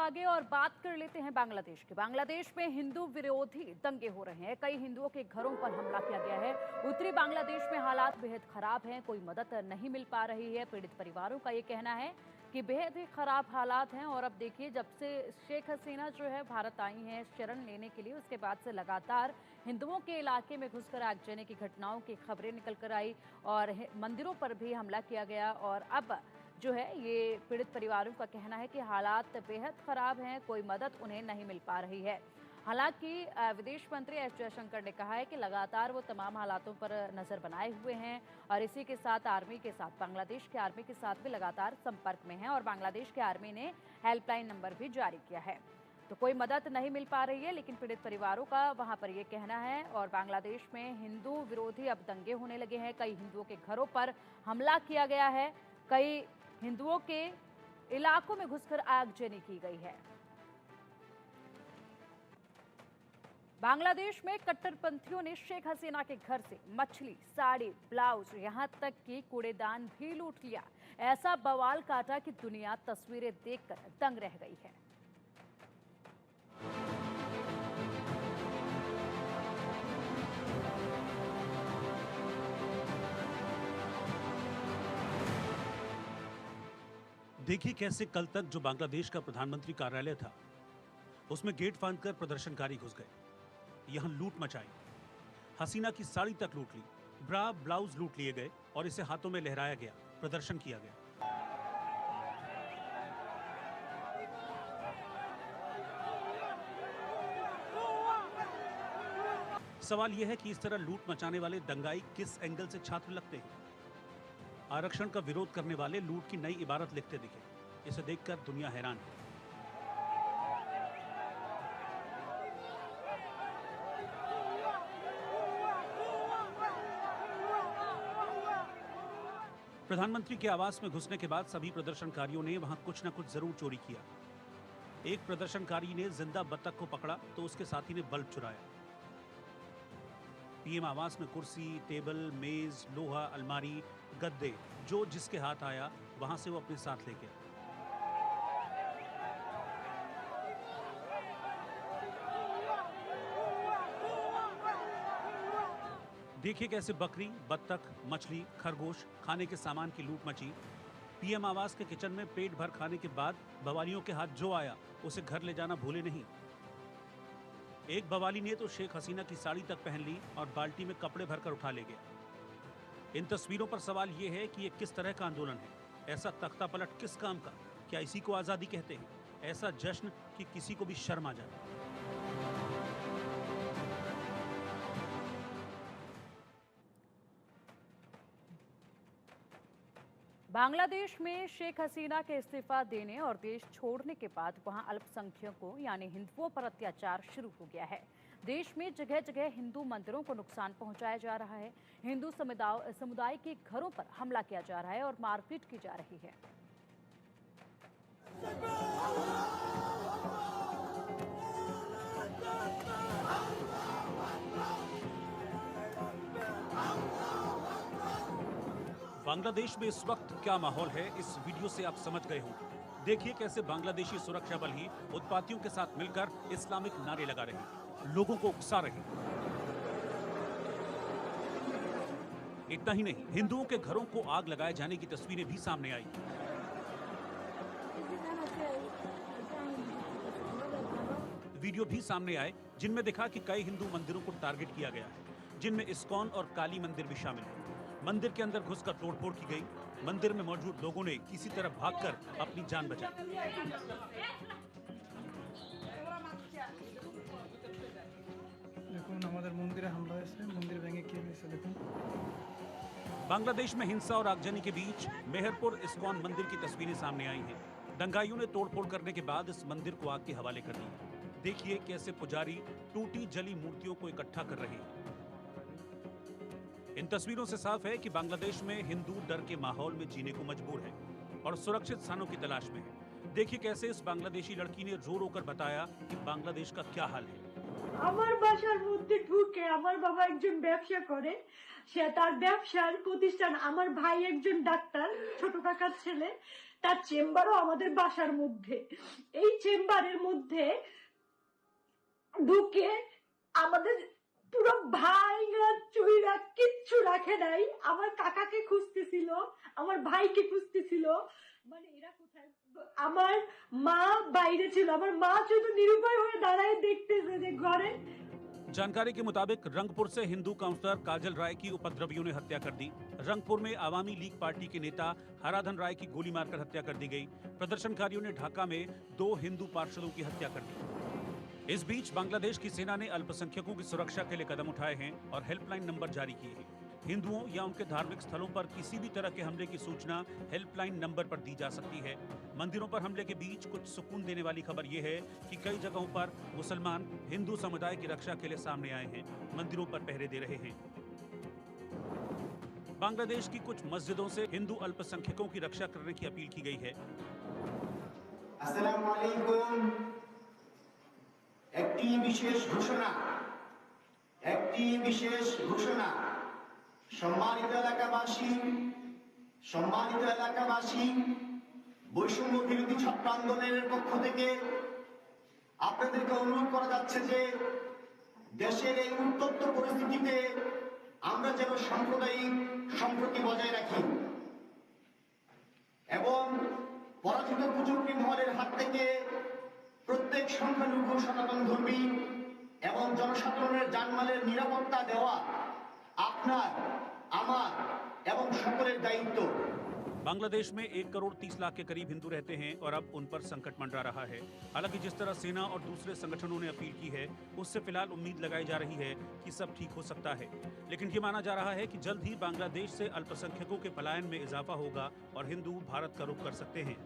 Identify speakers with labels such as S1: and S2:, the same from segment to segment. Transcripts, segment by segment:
S1: आगे और बात कर लेते हैं बांग्लादेश की। बांग्लादेश में हिंदू विरोधी दंगे हो रहे हैं। कई हिंदुओं के घरों पर हमला किया गया है। उत्तरी बांग्लादेश में हालात बेहद खराब हैं। कोई मदद नहीं मिल पा रही है। पीड़ित परिवारों का ये कहना है कि बेहद ही खराब हालात हैं। और अब देखिए, जब से शेख हसीना जो है भारत आई हैं शरण लेने के लिए, उसके बाद से लगातार हिंदुओं के इलाके में घुसकर आगजनी की घटनाओं की खबरें निकल कर आई और मंदिरों पर भी हमला किया गया। और अब जो है ये पीड़ित परिवारों का कहना है कि हालात बेहद खराब हैं, कोई मदद उन्हें नहीं मिल पा रही है। हालांकि विदेश मंत्री एस जयशंकर ने कहा है कि लगातार वो तमाम हालातों पर नजर बनाए हुए हैं और इसी के साथ आर्मी के साथ, बांग्लादेश के आर्मी के साथ भी लगातार संपर्क में हैं और बांग्लादेश के आर्मी ने हेल्पलाइन नंबर भी जारी किया है। तो कोई मदद नहीं मिल पा रही है, लेकिन पीड़ित परिवारों का वहां पर यह कहना है। और बांग्लादेश में हिंदू विरोधी अब दंगे होने लगे हैं। कई हिंदुओं के घरों पर हमला किया गया है। कई हिंदुओं के इलाकों में घुसकर आगजनी की गई है। बांग्लादेश में कट्टरपंथियों ने शेख हसीना के घर से मछली, साड़ी, ब्लाउज, यहां तक कि कूड़ेदान भी लूट लिया। ऐसा बवाल काटा कि दुनिया तस्वीरें देखकर दंग रह गई है।
S2: देखिए कैसे कल तक जो बांग्लादेश का प्रधानमंत्री कार्यालय था, उसमें गेट फांदकर प्रदर्शनकारी घुस गए, यहां लूट मचाई, हसीना की साड़ी तक लूट ली, ब्रा ब्लाउज लूट लिए गए और इसे हाथों में लहराया गया, प्रदर्शन किया गया। सवाल यह है कि इस तरह लूट मचाने वाले दंगाई किस एंगल से छात्र लगते हैं। आरक्षण का विरोध करने वाले लूट की नई इबारत लिखते दिखे। इसे देखकर दुनिया हैरान है। प्रधानमंत्री के आवास में घुसने के बाद सभी प्रदर्शनकारियों ने वहां कुछ न कुछ जरूर चोरी किया। एक प्रदर्शनकारी ने जिंदा बत्तख को पकड़ा तो उसके साथी ने बल्ब चुराया। पीएम आवास में कुर्सी, टेबल, मेज, लोहा, अलमारी, गद्दे, जो जिसके हाथ आया वहां से वो अपने साथ ले गया। देखिए कैसे बकरी, बत्तख, मछली, खरगोश, खाने के सामान की लूट मची। पीएम आवास के किचन में पेट भर खाने के बाद बवालियों के हाथ जो आया उसे घर ले जाना भूले नहीं। एक बवाली ने तो शेख हसीना की साड़ी तक पहन ली और बाल्टी में कपड़े भरकर उठा ले गया। इन तस्वीरों पर सवाल यह है कि ये किस तरह का आंदोलन है? ऐसा तख्ता पलट किस काम का? क्या इसी को आजादी कहते हैं? ऐसा जश्न कि किसी को भी शर्म आ जाए।
S1: बांग्लादेश में शेख हसीना के इस्तीफा देने और देश छोड़ने के बाद वहां अल्पसंख्यकों यानी हिंदुओं पर अत्याचार शुरू हो गया है। देश में जगह जगह हिंदू मंदिरों को नुकसान पहुंचाया जा रहा है। हिंदू समुदाय के घरों पर हमला किया जा रहा है और मारपीट की जा रही है।
S2: बांग्लादेश में इस वक्त क्या माहौल है, इस वीडियो से आप समझ गए होंगे। देखिए कैसे बांग्लादेशी सुरक्षा बल ही उत्पातियों के साथ मिलकर इस्लामिक नारे लगा रहे हैं, लोगों को उकसा रहे हैं। इतना ही नहीं, हिंदुओं के घरों को आग लगाए जाने की तस्वीरें भी सामने आई। वीडियो भी सामने आए जिनमें दिखा कि कई हिंदू मंदिरों को टारगेट किया गया है, जिनमें इस्कॉन और काली मंदिर भी शामिल है। मंदिर के अंदर घुसकर तोड़फोड़ की गई। मंदिर में मौजूद लोगों ने किसी तरह भागकर अपनी जान बचाई। बांग्लादेश में हिंसा और आगजनी के बीच मेहरपुर इस्कॉन मंदिर की तस्वीरें सामने आई हैं। दंगाइयों ने तोड़फोड़ करने के बाद इस मंदिर को आग के हवाले कर दिया। देखिए कैसे पुजारी टूटी जली मूर्तियों को इकट्ठा कर रहे हैं। इन तस्वीरों से साफ है कि बांग्लादेश में हिंदू डर के माहौल में जीने को मजबूर है और सुरक्षित स्थानों की तलाश में है। देखिए कैसे इस बांग्लादेशी लड़की ने रो रो कर बताया कि बांग्लादेश का क्या हाल है।
S3: আমার বাসার মধ্যে ঢুকে আমার বাবা একজন ব্যবসা করে, সে তার ব্যবসার প্রতিষ্ঠান, আমার ভাই একজন ডাক্তার, ছোট কাকার ছেলে, তার চেম্বারও আমাদের বাসার মধ্যে। এই চেম্বারের মধ্যে ঢুকে আমাদের পুরো ভাইরা চুইরা কিচ্ছু রাখে নাই। আমার কাকাকে খুঁজতেছিল, আমার ভাইকে খুঁজতেছিল, মানে এরা কোথায়। আমার মা বাইরে ছিল, আমার মা শুধু নিরুপায় হয়ে দাঁড়ায় দেখতেছে যে ঘরে।
S2: जानकारी के मुताबिक रंगपुर से हिंदू काउंसलर काजल राय की उपद्रवियों ने हत्या कर दी। रंगपुर में आवामी लीग पार्टी के नेता हराधन राय की गोली मारकर हत्या कर दी गई। प्रदर्शनकारियों ने ढाका में 2 हिंदू पार्षदों की हत्या कर दी। इस बीच बांग्लादेश की सेना ने अल्पसंख्यकों की सुरक्षा के लिए कदम उठाए हैं और हेल्पलाइन नंबर जारी किए हैं। हिंदुओं या उनके धार्मिक स्थलों पर किसी भी तरह के हमले की सूचना हेल्पलाइन नंबर पर दी जा सकती है। मंदिरों पर हमले के बीच कुछ सुकून देने वाली खबर यह है कि कई जगहों पर मुसलमान हिंदू समुदाय की रक्षा के लिए सामने आए हैं, मंदिरों पर पहरे दे रहे हैं। बांग्लादेश की कुछ मस्जिदों से हिंदू अल्पसंख्यकों की रक्षा करने की अपील की गई है।
S4: আসসালামু আলাইকুম। একটি বিশেষ ঘোষণা সম্মানিত এলাকাবাসী বৈষম্য বিরোধী ছাত্র আন্দোলনের পক্ষ থেকে আপনাদেরকে অনুরোধ করা যাচ্ছে যে দেশের এই উত্তপ্ত পরিস্থিতিতে আমরা যেন সাম্প্রদায়িক সম্প্রীতি বজায় রাখি এবং পরাজিত কুচক্রী মহলের হাত থেকে প্রত্যেক সংখ্যালঘু সনাতন ধর্মী এবং জনসাধারণের জানমালের নিরাপত্তা দেওয়া আপনার, আমার এবং সকলের দায়িত্ব।
S2: बांग्लादेश में 1 करोड़ 30 लाख के करीब हिंदू रहते हैं और अब उन पर संकट मंडरा रहा है। हालांकि जिस तरह सेना और दूसरे संगठनों ने अपील की है, उससे फिलहाल उम्मीद लगाई जा रही है कि सब ठीक हो सकता है। लेकिन ये माना जा रहा है कि जल्द ही बांग्लादेश से अल्पसंख्यकों के पलायन में इजाफा होगा और हिंदू भारत का रुख कर सकते हैं।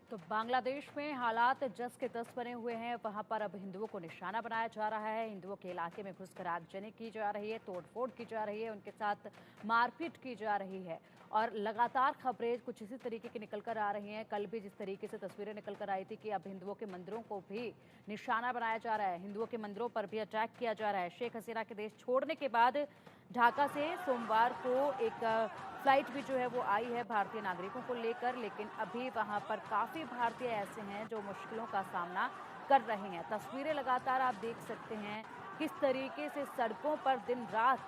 S1: तो बांग्लादेश में हालात जस के तस बने हुए हैं। वहां पर अब हिंदुओं को निशाना बनाया जा रहा है, हिंदुओं के इलाके में घुसकर आगजनी की जा रही है, तोड़फोड़ की जा रही है, उनके साथ मारपीट की जा रही है और लगातार खबरें कुछ इसी तरीके की निकल कर आ रही हैं। कल भी जिस तरीके से तस्वीरें निकल कर आई थी कि अब हिंदुओं के मंदिरों को भी निशाना बनाया जा रहा है, हिंदुओं के मंदिरों पर भी अटैक किया जा रहा है। शेख हसीना के देश छोड़ने के बाद ढाका से सोमवार को एक फ्लाइट भी जो है वो आई है भारतीय नागरिकों को लेकर, लेकिन अभी वहां पर काफ़ी भारतीय ऐसे हैं जो मुश्किलों का सामना कर रहे हैं। तस्वीरें लगातार आप देख सकते हैं किस तरीके से सड़कों पर दिन रात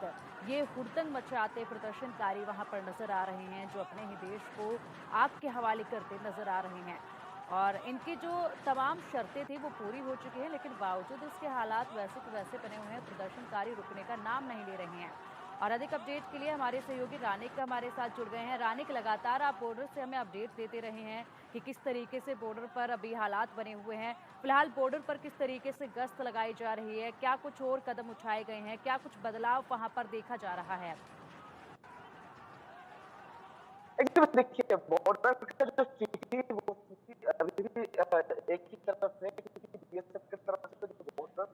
S1: ये हुड़दंग मचाते प्रदर्शनकारी वहां पर नजर आ रहे हैं, जो अपने ही देश को आग के हवाले करते नजर आ रहे हैं। और इनकी जो तमाम शर्तें थी वो पूरी हो चुकी हैं, लेकिन बावजूद इसके हालात वैसे के वैसे बने हुए हैं। प्रदर्शनकारी रुकने का नाम नहीं ले रहे हैं। और अधिक अपडेट के लिए हमारे सहयोगी रानिक हमारे साथ जुड़ गए हैं। रानिक, लगातार आप बॉर्डर से हमें अपडेट देते रहे हैं कि किस तरीके से बॉर्डर पर अभी हालात बने हुए हैं। फिलहाल बॉर्डर पर किस तरीके से गश्त लगाई जा रही है, क्या कुछ और कदम उठाए गए हैं, क्या कुछ बदलाव वहां पर देखा जा रहा है?
S5: एकदम देखिए, बॉर्डर का जो स्थिति वो स्थिति अभी भी एक ही तरफ है, क्योंकि बीएसएफ की तरफ से जो बॉर्डर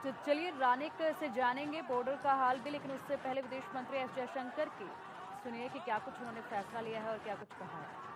S1: तो चलिए रानिक से जानेंगे बॉर्डर का हाल भी, लेकिन उससे पहले विदेश मंत्री एस जयशंकर की सुनिए कि क्या कुछ उन्होंने फैसला लिया है और क्या कुछ कहा है।